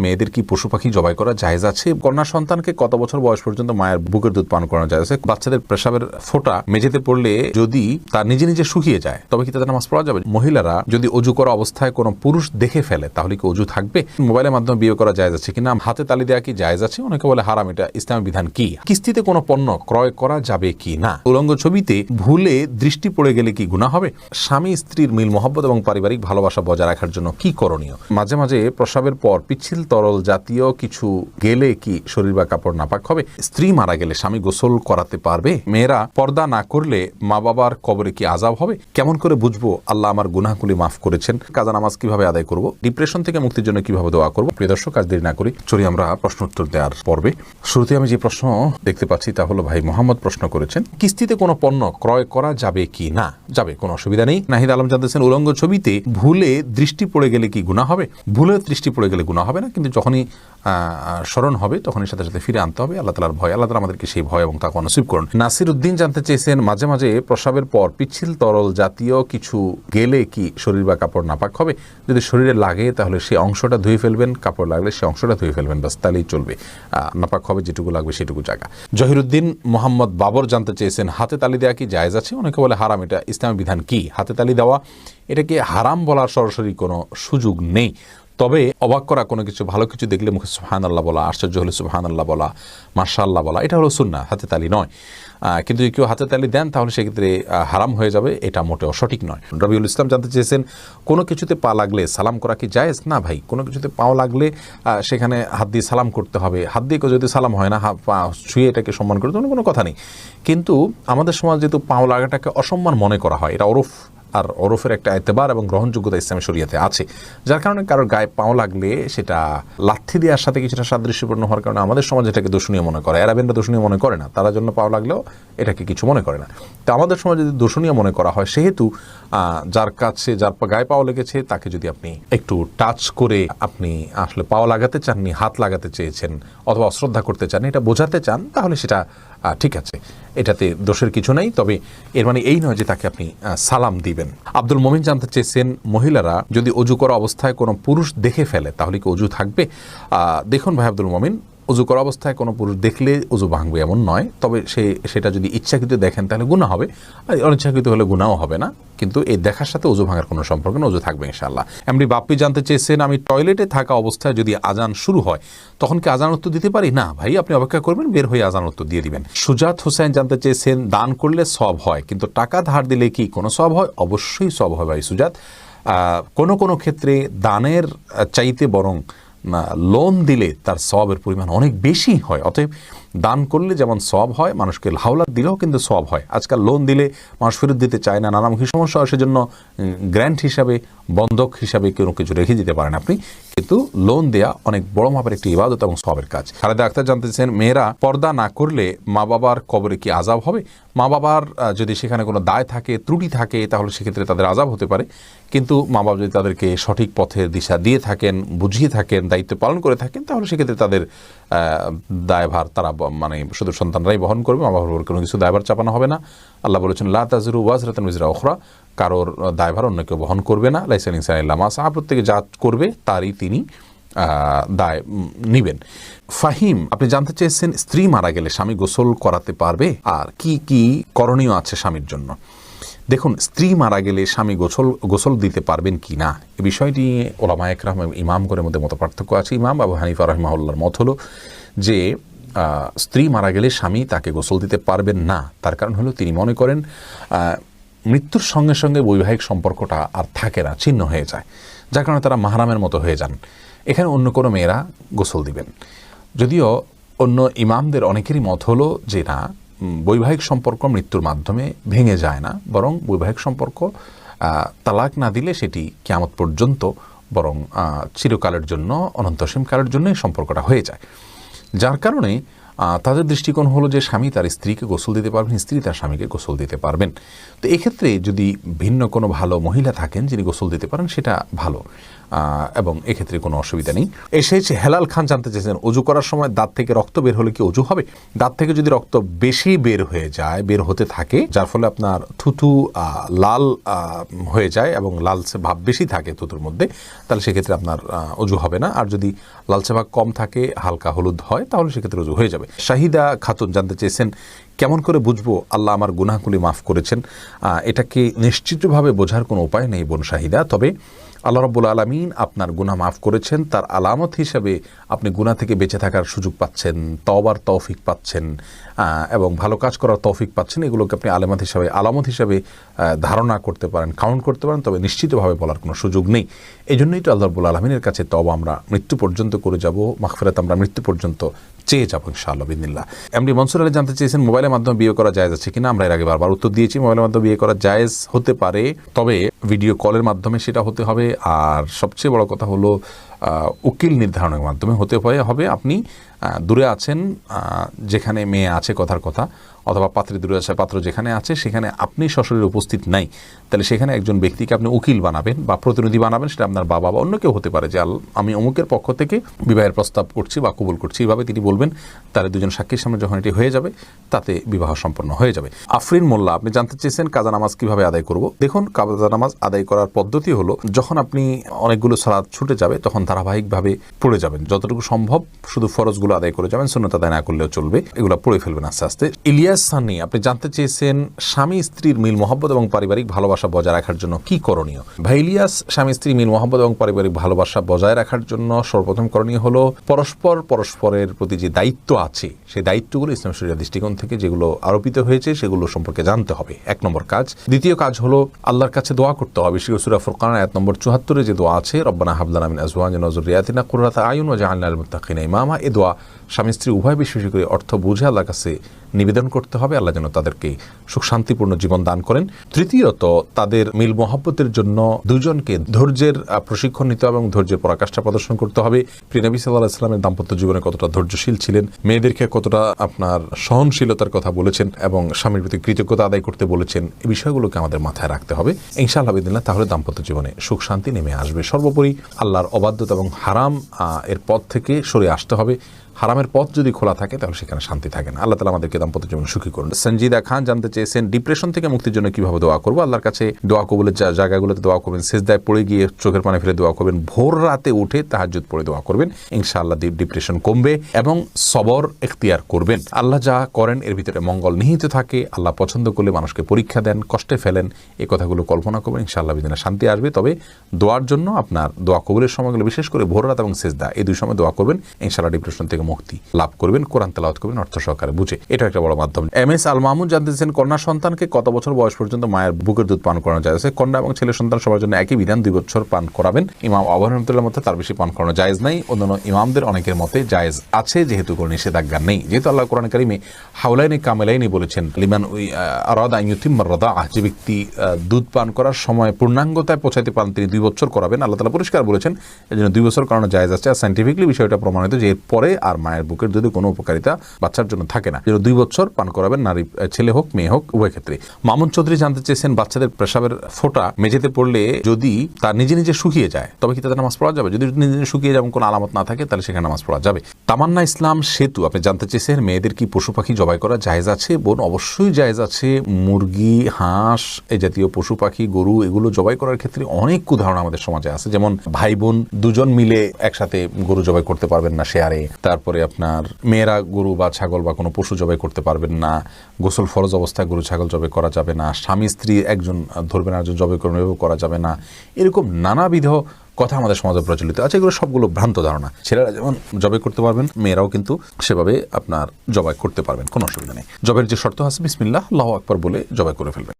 মেয়েদের কি পশু পাখি জবাই করা জায়েজ আছে? কন্যা সন্তানকে কত বছর বয়স পর্যন্ত মায়ের বুকের দুধ পান করানো জায়েজ আছে? বাচ্চাদের পেশাবের ফোঁটা মেঝেতে পড়লে যদি তার নিজে নিজে শুকিয়ে যায় তবে কি তাদের নামাজ পড়া যাবে? মহিলারা যদি অজু করা অবস্থায় কোনো পুরুষ দেখে ফেলে তাহলে কি অজু থাকবে? মোবাইলের মাধ্যমে বিয়ে করা জায়েজ আছে কিনা? হাতে তালি দেওয়া কি জায়েজ আছে? অনেকে বলে হারাম, এটা ইসলামের বিধান কি? কিস্তিতে কোনো পণ্য ক্রয় করা যাবে কি না? উলঙ্গ ছবিতে ভুলে দৃষ্টি পড়ে গেলে কি গুনাহ হবে? স্বামী স্ত্রীর মিল মহব্বত এবং পারিবারিক ভালোবাসা বজায় রাখার জন্য কি করণীয়? মাঝে মাঝে প্রস্রাবের পর পিচ্ছিল তরল জাতীয় কিছু গেলে কি শরীর বা কাপড় নাপাক হবে? স্ত্রী মারা গেলে স্বামী গোসল করাতে পারবে? মেয়েরা পর্দা না করলে মা বাবার কবরে কি আযাব হবে? কেমন করে বুঝবো আল্লাহ আমার গুনাহগুলি মাফ করেছেন? কাজা নামাজ কিভাবে আদায় করব? ডিপ্রেশন থেকে মুক্তির জন্য কিভাবে দোয়া করব? প্রিয় দর্শক, আজ দেরি না করি চলি আমরা প্রশ্ন উত্তর দেওয়ার পর্বে। শুরুতে আমি যে প্রশ্ন দেখতে পাচ্ছি তা হলো ভাই মোহাম্মদ প্রশ্ন করেছেন, কিস্তিতে কোনো পণ্য ক্রয় করা যাবে কি না? যাবে, কোনো অসুবিধা নেই। নাহিদ আলম জানতেছেন, উলঙ্গ ছবিতে ভুলে দৃষ্টি পড়ে গেলে কি গুনাহ হবে? ভুলে দৃষ্টি পড়ে গেলে গুনাহ হবে না, কিন্তু যখনই স্মরণ হবে তখনই সাথে সাথে ফিরে আনতে হবে। আল্লাহ তাআলার ভয়, আল্লাহ তাআলা আমাদেরকে সেই ভয় এবং তাকওয়া নসিব করুন। নাসির উদ্দিন জানতে চেয়েছেন, মাঝে মাঝে প্রস্রাবের পর পিচ্ছিল তরল জাতীয় কিছু গেলে কি শরীর বা কাপড় নাপাক হবে? যদি শরীরে লাগে তাহলে সেই অংশটা ধুয়ে ফেলবেন, কাপড় লাগলে সেই অংশটা ধুয়ে ফেলবেন, বাস তাহলেই চলবে। নাপাক হবে যেটুকু লাগবে সেটুকু জায়গা। জহিরুদ্দিন মোহাম্মদ বাবর জানতে চেয়েছেন, হাতে তালি দেওয়া কি জায়েজ আছে? অনেকে বলে হারাম, এটা ইসলামের বিধান কি? হাতে তালি দেওয়া এটাকে হারাম বলার সরাসরি কোনো সুযোগ নেই, তবে অবাক করা কোনো কিছু, ভালো কিছু দেখলে মুখে সুবহানাল্লাহ বলা, আশ্চর্য হলে সুবহানাল্লাহ বলা, মাশাআল্লাহ বলা, এটা হলো সুন্নাহ, হাতে তালি নয়। কিন্তু যদি কেউ হাতে তালি দেন তাহলে সেক্ষেত্রে হারাম হয়ে যাবে, এটা মোটেও সঠিক নয়। রবিউল ইসলাম জানতে চেয়েছেন, কোনো কিছুতে পা লাগলে সালাম করা কি জায়েজ? না ভাই, কোনো কিছুতে পাও লাগলে সেখানে হাত দিয়ে সালাম করতে হবে। হাত দিয়ে যদি সালাম হয় না, পা ছুঁয়ে এটাকে সম্মান করতে কোনো কথা নেই। কিন্তু আমাদের সমাজ যেহেতু পাও লাগাটাকে অসম্মান মনে করা হয়, এটা ওরফ, আর ওরফের একটা এতেবার এবং গ্রহণযোগ্যতা ইসলামী শরীয়তে আছে, যার কারণে কারোর গায়ে পাও লাগলে সেটা লাথি দেওয়ার সাথে কিছুটা সাদৃশ্যপূর্ণ হওয়ার কারণে আমাদের সমাজ এটাকে দূষণীয় মনে করে। অ্যারাবিয়ানরা দূষণীয় মনে করে না, তারা জন্য পাও লাগলেও এটাকে কিছু মনে করে না। তো আমাদের সমাজে যদি দূষণীয় মনে করা হয়, সেহেতু যার কাছে যার গায়ে পাও লেগেছে তাকে যদি আপনি একটু টাচ করে আপনি আসলে পাও লাগাতে চাননি, হাত লাগাতে চেয়েছেন অথবা অশ্রদ্ধা করতে চান, এটা বোঝাতে চান, তাহলে সেটা ঠিক আছে, এটাতে দোষের কিছু নেই। তবে এর মানে এই নয় যে তাকে আপনি সালাম দিবেন। আব্দুল মমিন জানতে চেয়েছেন, মহিলারা যদি অজু করা অবস্থায় কোনো পুরুষ দেখে ফেলে তাহলে কি অজু থাকবে? দেখুন ভাই আব্দুল মমিন, অজু করা অবস্থায় কোনো পুরুষ দেখলে অজু ভাঙবে এমন নয়, তবে সেটা যদি ইচ্ছাকৃত দেখেন তাহলে গুনাহ হবে, আর অনিচ্ছাকৃত হলে গুনাহও হবে না। কিন্তু এই দেখার সাথে অজু ভাঙার কোনো সম্পর্ক না, অজু থাকবে ইনশাআল্লাহ। এমনি বাপ্পি জানতে চেয়েছেন, আমি টয়লেটে থাকা অবস্থায় যদি আজান শুরু হয় তখন কি আজান উত্তর দিতে পারি? না ভাই, আপনি অপেক্ষা করবেন, বের হয়ে আজান উত্তর দিয়ে দিবেন। সুজাত হোসেন জানতে চেয়েছেন, দান করলে সওয়াব হয় কিন্তু টাকা ধার দিলে কি কোনো সওয়াব হয়? অবশ্যই সওয়াব হয় ভাই সুজাত। কোনো ক্ষেত্রে দানের চাইতে বরং লোন দিলে তার সওয়াবের পরিমাণ অনেক বেশি হয়। অতএব দান করলে যেমন সওয়াব হয়, মানুষকে হাওলাত দিলেও কিন্তু সওয়াব হয়। আজকাল লোন দিলে মানুষ ফেরত দিতে চায় না, নানামুখী সমস্যা হয়, সেজন্য গ্র্যান্ট হিসাবে, বন্ধক হিসাবে কোনো কিছু রেখে দিতে পারেন আপনি, কিন্তু লোন দেয়া অনেক বড় মাপের একটি ইবাদত এবং সওয়াবের কাজ। খালেদা আক্তার জানতেছেন, মেয়েরা পর্দা না করলে মা বাবার কবরে কি আযাব হবে? মা বাবার যদি সেখানে কোনো দায় থাকে, ত্রুটি থাকে, তাহলে সেক্ষেত্রে তাদের আযাব হতে পারে। কিন্তু মা বাবা যদি তাদেরকে সঠিক পথের দিশা দিয়ে থাকেন, বুঝিয়ে থাকেন, দায়িত্ব পালন করে থাকেন, তাহলে সেক্ষেত্রে তাদের দায়ভার তারা মানে শুধু সন্তানরাই বহন করবে, মা বাবার কোনো কিছু দায়ভার চাপানো হবে না। আল্লাহ বলেছেন, লা তাযিরু ওয়াজরাতুন উযরা উখরা, কারোর দায়ভার অন্য কেউ বহন করবে না। লাইসা আল ইনসানু ইল্লা মা সাআ, প্রত্যেকে যা করবে তারই তিনি দায় নিবেন। ফাহিম, আপনি জানতে চেয়েছেন, স্ত্রী মারা গেলে স্বামী গোসল করাতে পারবে? আর কি কি করণীয় আছে স্বামীর জন্য? দেখুন, স্ত্রী মারা গেলে স্বামী গোসল দিতে পারবেন কি না, এই বিষয়টি ওলামায়ে কেরাম ইমামগণের মধ্যে মত পার্থক্য আছে। ইমাম আবু হানিফা রাহিমাহুল্লাহর মত হলো যে স্ত্রী মারা গেলে স্বামী তাকে গোসল দিতে পারবেন না। তার কারণ হলো তিনি মনে করেন মৃত্যুর সঙ্গে সঙ্গে বৈবাহিক সম্পর্কটা আর থাকে না, ছিন্ন হয়ে যায়, যার কারণে তারা মাহরামের মতো হয়ে যান। এখানে অন্য কোনো মেয়েরা গোসল দিবেন। যদিও অন্য ইমামদের অনেকেরই মত হলো যে না, বৈবাহিক সম্পর্ক মৃত্যুর মাধ্যমে ভেঙে যায় না, বরং বৈবাহিক সম্পর্ক তালাক না দিলে সেটি কিয়ামত পর্যন্ত বরং চিরকালের জন্য, অনন্তসীম কালের জন্য এই সম্পর্কটা হয়ে যায়। যার কারণে তাদের দৃষ্টিকোণ হলো যে স্বামী তার স্ত্রীকে গোসল দিতে পারবেন, স্ত্রী তার স্বামীকে গোসল দিতে পারবেন। তো এক্ষেত্রে যদি ভিন্ন কোনো ভালো মহিলা থাকেন যিনি গোসল দিতে পারেন, সেটা ভালো। এবং এক্ষেত্রে কোনো অসুবিধা নেই। এসেছে হেলাল খান জানতে চেয়েছেন, অজু করার সময় দাঁত থেকে রক্ত বের হলে কি অজু হবে? দাঁত থেকে যদি রক্ত বেশি বের হয়ে যায়, বের হতে থাকে, যার ফলে আপনার থুতু লাল হয়ে যায় এবং লালচে ভাব বেশি থাকে থুতুর মধ্যে, তাহলে সেক্ষেত্রে আপনার অজু হবে না। আর যদি লালচে ভাব কম থাকে, হালকা হলুদ হয়, তাহলে সেক্ষেত্রে অজু হয়ে যাবে। শাহিদা খাতুন জানতে চেয়েছেন, কেমন করে বুঝবো আল্লাহ আমার গুনাহগুলি মাফ করেছেন? এটাকে নিশ্চিতভাবে বোঝার কোনো উপায় নেই বোন শাহিদা, তবে আল্লাহ রাব্বুল আলামিন আপনার গুনাহ মাফ করেছেন তার আলামত হিসাবে আপনি গুনাহ থেকে বেঁচে থাকার সুযোগ পাচ্ছেন, তওবার তৌফিক পাচ্ছেন এবং ভালো কাজ করার তৌফিক পাচ্ছেন। এগুলোকে আপনি আলামত হিসাবে ধারণা করতে পারেন, কাউন্ট করতে পারেন, তবে নিশ্চিতভাবে বলার কোনো সুযোগ নেই। এই জন্যই তো আল্লাহ রাব্বুল আলামিনের কাছে তওবা আমরা মৃত্যু পর্যন্ত করে যাব, মাগফিরাত আমরা মৃত্যু পর্যন্ত চেয়ে যাবো ইনশাআল্লাহ বিদিনিল্লাহ। এমডি মনসুর আলী জানতে চেয়েছেন, মোবাইলের মাধ্যমে বিয়ে করা জায়েজ আছে কিনা? আমরা এর আগে বারবার উত্তর দিয়েছি, মোবাইলের মাধ্যমে বিয়ে করা জায়েজ হতে পারে, তবে ভিডিও কলের মাধ্যমে সেটা হতে হবে। আর সবচেয়ে বড় কথা হলো উকিল নির্ধারণের মাধ্যমে হতে হবে। আপনি দূরে আছেন, যেখানে মেয়ে আছে কথার কথা, অথবা পাত্রী দূরে আছে, পাত্র যেখানে আছে সেখানে আপনি সশরীরে উপস্থিত নাই, তাহলে সেখানে একজন ব্যক্তিকে আপনি উকিল বানাবেন বা প্রতিনিধি বানাবেন, সেটা আপনার বাবা বা অন্য কেউ হতে পারে, যে আমি অমুকের পক্ষ থেকে বিবাহের প্রস্তাব করছি বা কবুল করছি, এইভাবে তিনি বলবেন। তার দুজন সাক্ষীর সামনে যখন এটি হয়ে যাবে, তাতে বিবাহ সম্পন্ন হয়ে যাবে। আফরিন মোল্লা আপনি জানতে চেয়েছেন, কাজা নামাজ কিভাবে আদায় করব? দেখুন, কাজা নামাজ আদায় করার পদ্ধতি হলো, যখন আপনি অনেকগুলো সালাত ছুটে যাবে তখন ধারাবাহিকভাবে পড়ে যাবেন, যতটুকু সম্ভব শুধু ফরজগুলো আদায় করে যাবেন, সুন্নাত আদায় না করলেও চলবে, এগুলো পড়ে ফেলবেন আস্তে আস্তে। ইলিয়াস সানি আপনি জানতে চেয়েছেন, স্বামী স্ত্রীর মিল মহব্বত এবং পারিবারিক ভালোবাসা বজায় রাখার জন্য কি করণীয়? ভাই ইলিয়াস, স্বামী স্ত্রী মিল মহব্বত এবং পারিবারিক ভালোবাসা বজায় রাখার জন্য সর্বপ্রথম করণীয় হলো পরস্পরের প্রতি যে দায়িত্ব আছে, সেই দায়িত্বগুলো ইসলাম শরীয়তের দৃষ্টিকোণ থেকে যেগুলো আরোপিত হয়েছে সেগুলো সম্পর্কে জানতে হবে, এক নম্বর কাজ। দ্বিতীয় কাজ হলো আল্লাহর কাছে দোয়া করতে হবে। সূরা ফুরকান আয়াত নম্বর 74 যে দোয়া আছে, রব্বানা হাব লানা মিন আজওয়াজিনা ওয়া যুররিয়াতিনা কুররাতা আয়ুন ওয়াজআলনা লিল মুত্তাকিনা ইমামা, এই দোয়া স্বামী স্ত্রী উভয় বেশি করে অর্থ বুঝে আল্লাহর কাছে নিবেদন করতে হবে, আল্লাহ যেন তাদেরকে সুখ শান্তিপূর্ণ জীবন দান করেন। তৃতীয়ত, তাদের মিল মহব্বতের জন্য দুজনকে ধৈর্যের প্রশিক্ষণ নিতে হবে এবং ধৈর্যের পরাকাষ্ঠা প্রদর্শন করতে হবে। প্রিয় নবী সাল্লাল্লাহু আলাইহি ওয়াসাল্লামের দাম্পত্য জীবনে কতটা ধৈর্যশীল ছিলেন, মেয়েদেরকে কতটা আপনার সহনশীলতার কথা বলেছেন এবং স্বামীর প্রতি কৃতজ্ঞতা আদায় করতে বলেছেন, এই বিষয়গুলোকে আমাদের মাথায় রাখতে হবে ইনশাআল্লাহ বিদিনিল্লাহ। তাহলে দাম্পত্য জীবনে সুখ শান্তি নেমে আসবে। সর্বোপরি আল্লাহর অবাধ্যতা এবং হারাম এর পথ থেকে সরে আসতে হবে। হারামের পথ যদি খোলা থাকে তাহলে সেখানে শান্তি থাকে না। আল্লাহ তাআলা আমাদেরকে দাম্পত্য জীবন সুখী করুন। সঞ্জিদা খান জানতে চেয়েছেন, ডিপ্রেশন থেকে মুক্তির জন্য কিভাবে দোয়া করবো? আল্লাহর কাছে দোয়া কবুলের জায়গাগুলোতে দোয়া করবেন, সিজদায় পড়ে গিয়ে চোখের পানি ফেলে দোয়া করবেন, ভোর রাতে উঠে তাহাজ্জুদ পড়ে দোয়া করবেন, ইনশাআল্লাহ ডিপ্রেশন কমবে এবং সবর এখতিয়ার করবেন। আল্লাহ যা করেন এর ভিতরে মঙ্গল নিহিত থাকে। আল্লাহ পছন্দ করলে মানুষকে পরীক্ষা দেন, কষ্টে ফেলেন, এই কথাগুলো কল্পনা করবেন, ইনশাআল্লাহ বিদিনা শান্তি আসবে। তবে দোয়ার জন্য আপনার দোয়া কবুলের সময়গুলো, বিশেষ করে ভোর রাত এবং সিজদা, এই দুই সময় দোয়া করবেন, ইনশাআল্লাহ ডিপ্রেশন থেকে মুক্তি লাভ করবেন। কোরআন তেলাওয়াত করবেন অর্থ সহকারে বুঝে, এটা একটা বড় মাধ্যম। এমএস আল মাহমুদ জানতে চান, কন্যা সন্তানকে কত বছর বয়স পর্যন্ত মায়ের বুকের দুধ পান করানো যায়? কন্যা এবং ছেলে সন্তান সবার জন্য একই বিধান, 2 বছর পান করাবেন। ইমাম আবু হানিফার মতে তার বেশি পান করানো জায়েজ নাই। অন্যান্য ইমামদের অনেকের মতে জায়েজ আছে, যেহেতু কোনো নিষেধাজ্ঞা নেই। যেহেতু আল্লাহ কোরআন কারিমে হাওলাইনি কামেলাইনি বলেছেন, লিমান আরাদা আন ইউতিম্মা রাদাআহ, যে ব্যক্তি দুধ পান করার সময় পূর্ণাঙ্গতায় পৌঁছাতে পারেন তিনি 2 বছর করাবেন। আল্লাহ তাআলা পরিষ্কার বলেছেন, এজন্য 2 বছর করানো জায়েজ আছে। আর সায়েন্টিফিকলি বিষয়টা প্রমাণিত যে এরপরে আর মায়ের বুকের দুধে কোনো উপকারিতা বাচ্চার জন্য থাকে না। 2 বছর পান করাবেন, নারী ছেলে হোক মেয়ে হোক উভয় ক্ষেত্রে। মামুন চৌধুরী জানতে চেয়েছেন, বাচ্চাদের পেশাবের ফোঁটা মেঝেতে পড়লে যদি তার নিজে নিজে শুকিয়ে যায় তবে কি তাদের নামাজ পড়া যাবে? যদি নিজে নিজে শুকিয়ে যাবে, কোনো আলামত না থাকে, তাহলে সেখানে নামাজ পড়া যাবে। তামান্না ইসলাম সেতু আপনি জানতে চেয়েছেন, মেয়েদের কি পশু পাখি জবাই করা জায়েজ আছে? বোন, অবশ্যই জায়েজ আছে। মুরগি, হাঁস, এই জাতীয় পশু পাখি, গরু, এগুলো জবাই করার ক্ষেত্রে অনেক উদাহরণ আমাদের সমাজে আছে। যেমন ভাই বোন দুজন মিলে একসাথে গরু জবাই করতে পারবেন না শেয়ারে। তারপরে আপনার মেয়েরা গরু বা ছাগল বা কোনো পশু জবাই করতে পারবেন না। গোসল ফরজ অবস্থায় গরু ছাগল জবাই করা যাবে না। স্বামী স্ত্রী একজন ধরবেন একজন জবাই করবেন, এভাবে করা যাবে না। এরকম নানাবিধ কথা আমাদের সমাজে প্রচলিত আছে। এগুলো সবগুলো ভ্রান্ত ধারণা। ছেলেরা যেমন জবাই করতে পারবেন, মেয়েরাও কিন্তু সেভাবে আপনার জবাই করতে পারবেন, কোনো অসুবিধা নেই। জবের যে শর্ত আছে, বিসমিল্লাহ আল্লাহু আকবার বলে জবাই করে ফেলবেন।